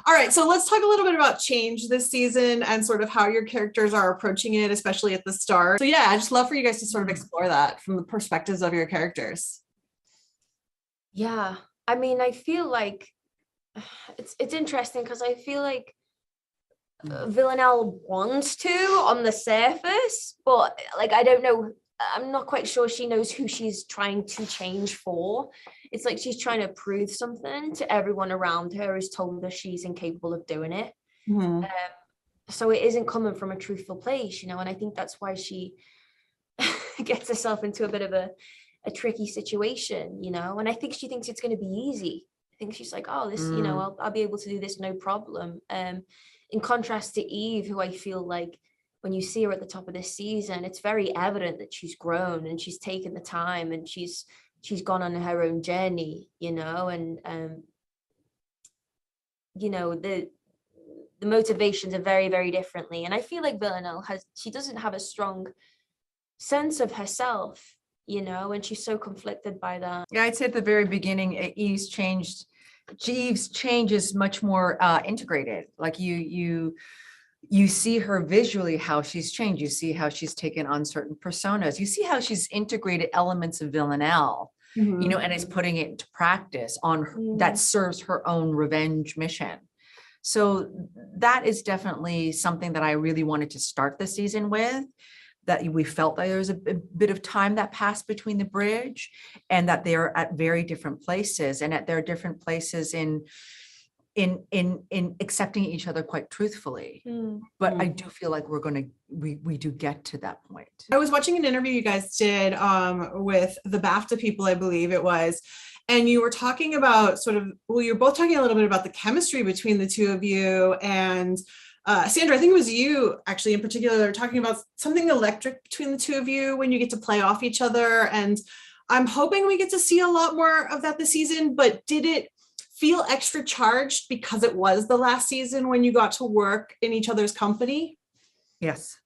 All right, so let's talk a little bit about change this season and sort of how your characters are approaching it, especially at the start. So yeah, I just love for you guys to sort of explore that from the perspectives of your characters. Yeah, I mean, I feel like it's interesting because I feel like Villanelle wants to on the surface, but like I don't know, I'm not quite sure she knows who she's trying to change for. It's like she's trying to prove something to everyone around her who's told her she's incapable of doing it. Mm-hmm. So it isn't coming from a truthful place, you know, and I think that's why she gets herself into a bit of a tricky situation, you know, and I think she thinks it's going to be easy. I think she's like, oh, this, you know, I'll be able to do this, no problem. In contrast to Eve, who I feel like when you see her at the top of this season, it's very evident that she's grown and she's taken the time and she's gone on her own journey, you know, and you know, the motivations are very, very differently. And I feel like Villanelle she doesn't have a strong sense of herself, you know, and she's so conflicted by that. Yeah, I'd say at the very beginning, Eve's change is much more integrated. Like you see her visually, how she's changed. You see how she's taken on certain personas. You see how she's integrated elements of Villanelle, you know, and is putting it into practice on that serves her own revenge mission. So that is definitely something that I really wanted to start the season with, that we felt that there was a bit of time that passed between the bridge and that they're at very different places and at their different places in accepting each other quite truthfully. But I do feel like we do get to that point. I was watching an interview you guys did with the BAFTA people, I believe it was, and you were talking about you're both talking a little bit about the chemistry between the two of you, and Sandra, I think it was you actually in particular, talking about something electric between the two of you when you get to play off each other. And I'm hoping we get to see a lot more of that this season, but did it feel extra charged because it was the last season when you got to work in each other's company? Yes.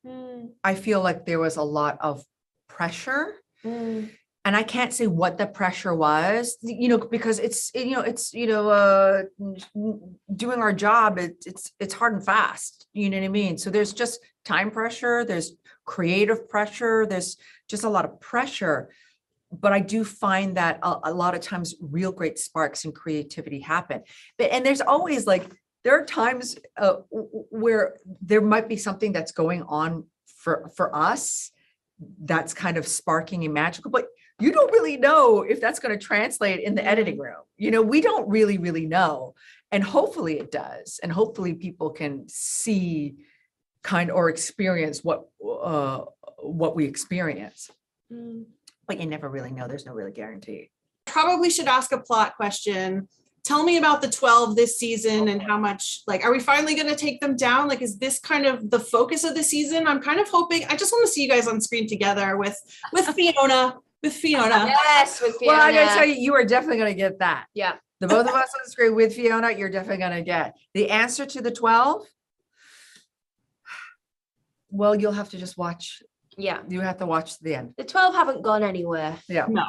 I feel like there was a lot of pressure. And I can't say what the pressure was, you know, because it's doing our job. It's hard and fast. You know what I mean? So there's just time pressure. There's creative pressure. There's just a lot of pressure. But I do find that a lot of times real great sparks and creativity happen. And there's always there are times where there might be something that's going on for us that's kind of sparking and magical, but you don't really know if that's going to translate in the editing room. You know, we don't really know. And hopefully it does. And hopefully people can see or experience what we experience. But you never really know. There's no really guarantee. Probably should ask a plot question. Tell me about the 12 this season and how much, are we finally going to take them down? Is this kind of the focus of the season? I'm kind of hoping, I just want to see you guys on screen together with Fiona. With Fiona. Yes, with Fiona. Well, I'm going to tell you, you are definitely going to get that. Yeah. The both of us on screen with Fiona, you're definitely going to get. The answer to the 12, well, you'll have to just watch. Yeah. You have to watch the end. The 12 haven't gone anywhere. Yeah. No.